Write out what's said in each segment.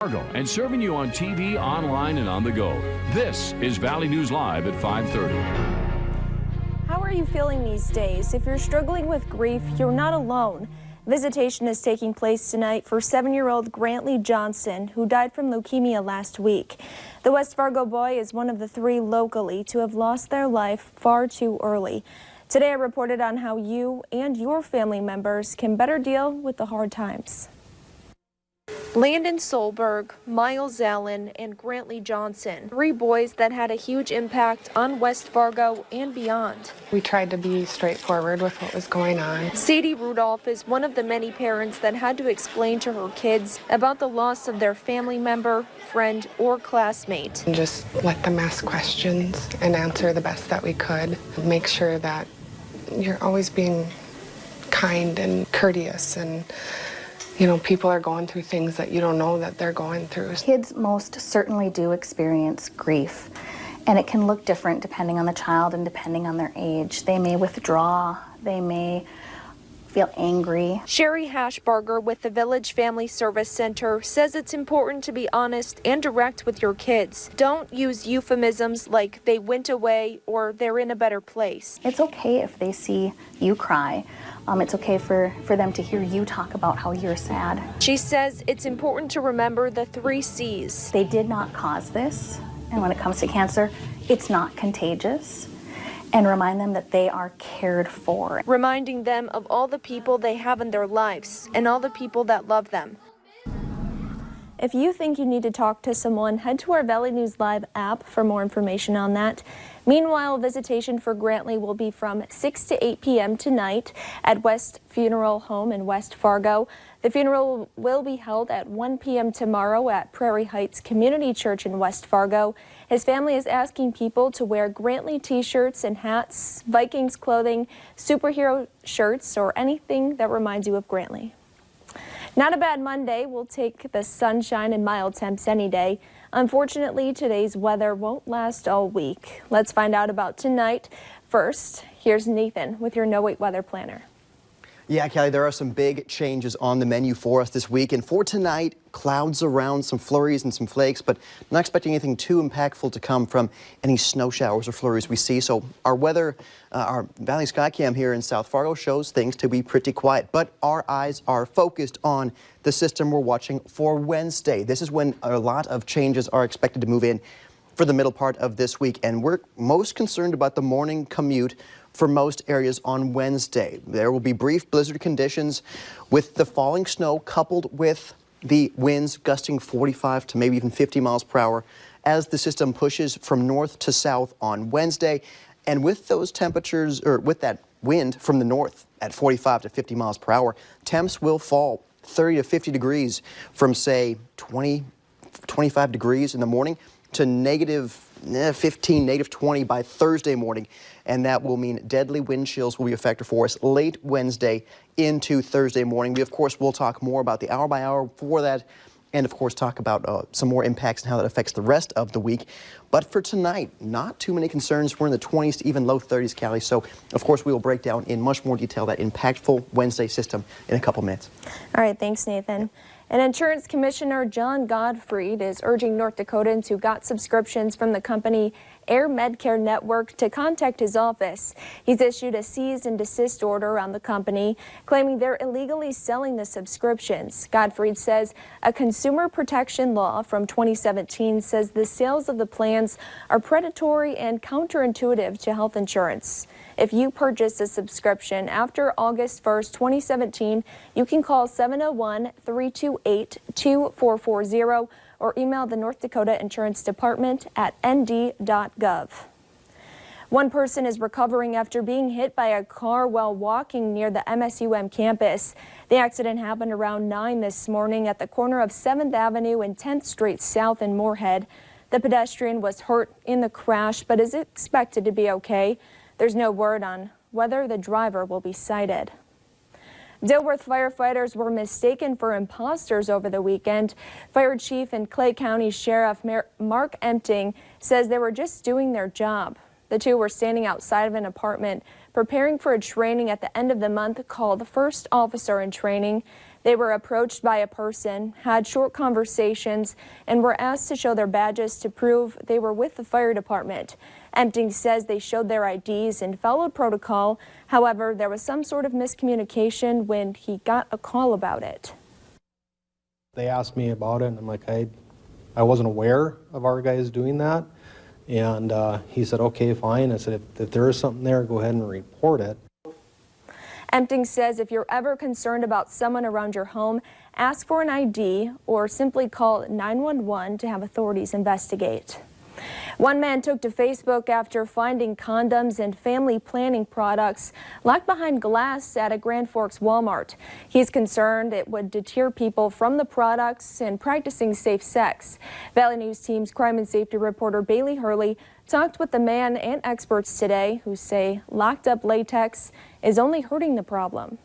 Fargo and serving you on TV, online, and on the go. This is Valley News Live at 5:30. How are you feeling these days? If you're struggling with grief, you're not alone. Visitation is taking place tonight for 7-year-old Grantley Johnson, who died from leukemia last week. The West Fargo boy is one of the 3 locally to have lost their life far too early. Today I reported on how you and your family members can better deal with the hard times. Landon Solberg, Miles Allen, and Grantley Johnson, 3 boys that had a huge impact on West Fargo and beyond. We tried to be straightforward with what was going on. Sadie Rudolph is one of the many parents that had to explain to her kids about the loss of their family member, friend, or classmate. And just let them ask questions and answer the best that we could. Make sure that you're always being kind and courteous, and people are going through things that you don't know that they're going through. Kids most certainly do experience grief, and it can look different depending on the child and depending on their age. They may withdraw, they may feel angry. Sherry Hashbarger with the Village Family Service Center says it's important to be honest and direct with your kids. Don't use euphemisms like they went away or they're in a better place. It's okay if they see you cry. It's okay for them to hear you talk about how you're sad. She says it's important to remember the 3 C's. They did not cause this, and when it comes to cancer, it's not contagious. And remind them that they are cared for. Reminding them of all the people they have in their lives and all the people that love them. If you think you need to talk to someone, head to our Valley News Live app for more information on that. Meanwhile, visitation for Grantley will be from 6 to 8 p.m. tonight at West Funeral Home in West Fargo. The funeral will be held at 1 p.m. tomorrow at Prairie Heights Community Church in West Fargo. His family is asking people to wear Grantley t-shirts and hats, Vikings clothing, superhero shirts, or anything that reminds you of Grantley. Not a bad Monday. We'll take the sunshine and mild temps any day. Unfortunately, today's weather won't last all week. Let's find out about tonight. First, here's Nathan with your No Wait weather planner. Yeah, Kelly, there are some big changes on the menu for us this week. And for tonight, clouds around, some flurries and some flakes, but not expecting anything too impactful to come from any snow showers or flurries we see. So our weather, our Valley Skycam here in South Fargo shows things to be pretty quiet. But our eyes are focused on the system we're watching for Wednesday. This is when a lot of changes are expected to move in for the middle part of this week. And we're most concerned about the morning commute for most areas on Wednesday. There will be brief blizzard conditions with the falling snow coupled with the winds gusting 45 to maybe even 50 miles per hour as the system pushes from north to south on Wednesday. And with those temperatures, or with that wind from the north at 45 to 50 miles per hour, temps will fall 30 to 50 degrees from, say, 25 degrees in the morning to negative 15, negative 20 by Thursday morning. And that will mean deadly wind chills will be a factor for us late Wednesday into Thursday morning. We, of course, will talk more about the hour by hour for that, and, of course, talk about some more impacts and how that affects the rest of the week. But for tonight, not too many concerns. We're in the 20s to even low 30s, Callie. So, of course, we will break down in much more detail that impactful Wednesday system in a couple minutes. All right, thanks, Nathan. And Insurance Commissioner John Gottfried is urging North Dakotans who got subscriptions from the company Air Medcare Network to contact his office. He's issued a cease and desist order on the company, claiming they're illegally selling the subscriptions. Gottfried says a consumer protection law from 2017 says the sales of the plans are predatory and counterintuitive to health insurance. If you purchase a subscription after August 1st, 2017, you can call 701-328-2440 or email the North Dakota Insurance Department at nd.gov. One person is recovering after being hit by a car while walking near the MSUM campus. The accident happened around 9 this morning at the corner of 7th Avenue and 10th Street South in Moorhead. The pedestrian was hurt in the crash but is expected to be okay. There's no word on whether the driver will be cited. Dilworth firefighters were mistaken for imposters over the weekend. Fire Chief and Clay County Sheriff Mark Empting says they were just doing their job. The two were standing outside of an apartment preparing for a training at the end of the month called First Officer in Training. They were approached by a person, had short conversations, and were asked to show their badges to prove they were with the fire department. Empting says they showed their IDs and followed protocol. However, there was some sort of miscommunication when he got a call about it. They asked me about it, and I'm like, I wasn't aware of our guys doing that. And he said, okay, fine. I said, if there is something there, go ahead and report it. Empting says if you're ever concerned about someone around your home, ask for an ID or simply call 911 to have authorities investigate. One man took to Facebook after finding condoms and family planning products locked behind glass at a Grand Forks Walmart. He's concerned it would deter people from the products and practicing safe sex. Valley News Team's crime and safety reporter Bailey Hurley talked with the man and experts today who say locked up latex is only hurting the problem.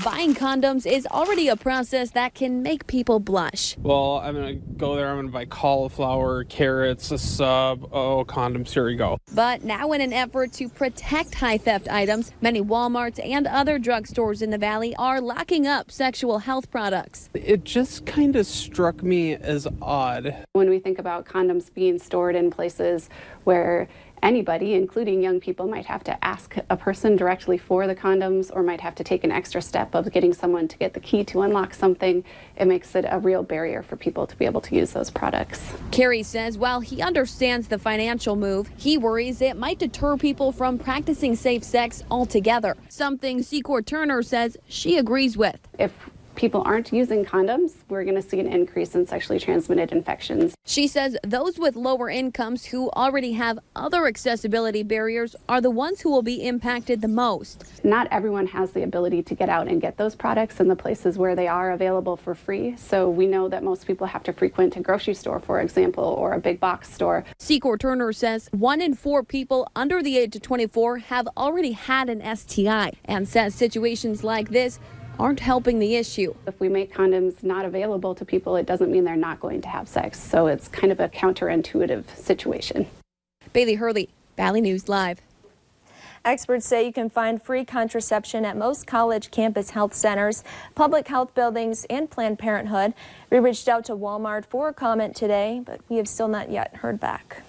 Buying condoms is already a process that can make people blush. Well, I'm going to go there, I'm going to buy cauliflower, carrots, a sub, condoms, here we go. But now in an effort to protect high theft items, many Walmarts and other drugstores in the Valley are locking up sexual health products. It just kind of struck me as odd. When we think about condoms being stored in places where anybody, including young people, might have to ask a person directly for the condoms or might have to take an extra step of getting someone to get the key to unlock something, it makes it a real barrier for people to be able to use those products. Kerry says while he understands the financial move, he worries it might deter people from practicing safe sex altogether, something Secor Turner says she agrees with. If people aren't using condoms, we're going to see an increase in sexually transmitted infections. She says those with lower incomes who already have other accessibility barriers are the ones who will be impacted the most. Not everyone has the ability to get out and get those products in the places where they are available for free. So we know that most people have to frequent a grocery store, for example, or a big box store. Secor Turner says 1 in 4 people under the age of 24 have already had an STI and says situations like this aren't helping the issue. If we make condoms not available to people, it doesn't mean they're not going to have sex. So it's kind of a counterintuitive situation. Bailey Hurley, Valley News Live. Experts say you can find free contraception at most college campus health centers, public health buildings, and Planned Parenthood. We reached out to Walmart for a comment today, but we have still not yet heard back.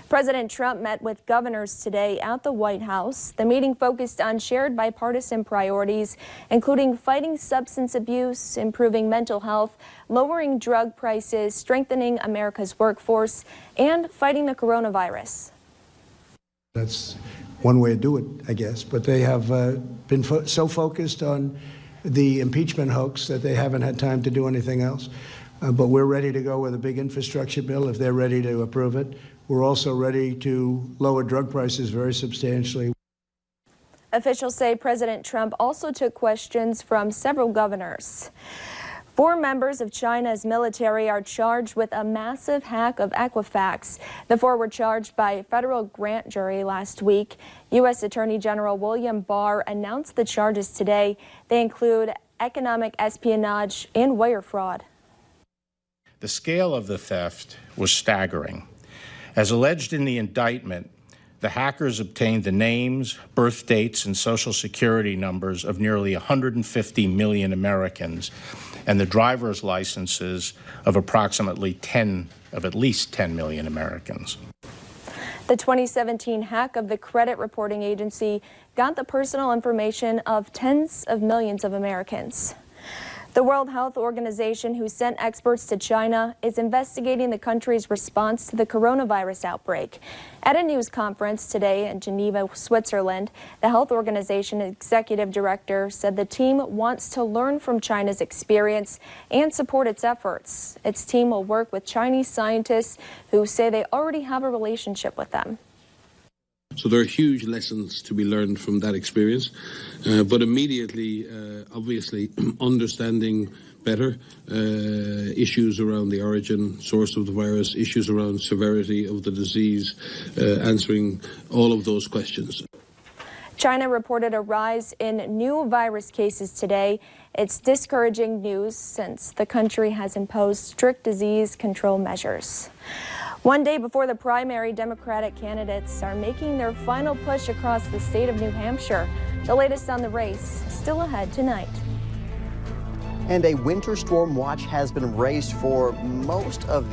President Trump met with governors today at the White House. The meeting focused on shared bipartisan priorities, including fighting substance abuse, improving mental health, lowering drug prices, strengthening America's workforce, and fighting the coronavirus. That's one way to do it, I guess, but they have been so focused on the impeachment hoax that they haven't had time to do anything else. But we're ready to go with a big infrastructure bill if they're ready to approve it. We're also ready to lower drug prices very substantially. Officials say President Trump also took questions from several governors. 4 members of China's military are charged with a massive hack of Equifax. The 4 were charged by a federal grand jury last week. U.S. Attorney General William Barr announced the charges today. They include economic espionage and wire fraud. The scale of the theft was staggering. As alleged in the indictment, the hackers obtained the names, birth dates, and social security numbers of nearly 150 million Americans and the driver's licenses of approximately at least 10 million Americans. The 2017 hack of the credit reporting agency got the personal information of tens of millions of Americans. The World Health Organization, who sent experts to China, is investigating the country's response to the coronavirus outbreak. At a news conference today in Geneva, Switzerland, the health organization executive director said the team wants to learn from China's experience and support its efforts. Its team will work with Chinese scientists who say they already have a relationship with them. So there are huge lessons to be learned from that experience, but immediately, obviously, understanding better issues around the origin, source of the virus, issues around severity of the disease, answering all of those questions. China reported a rise in new virus cases today. It's discouraging news since the country has imposed strict disease control measures. One day before the primary, Democratic candidates are making their final push across the state of New Hampshire. The latest on the race still ahead tonight. And a winter storm watch has been raised for most of the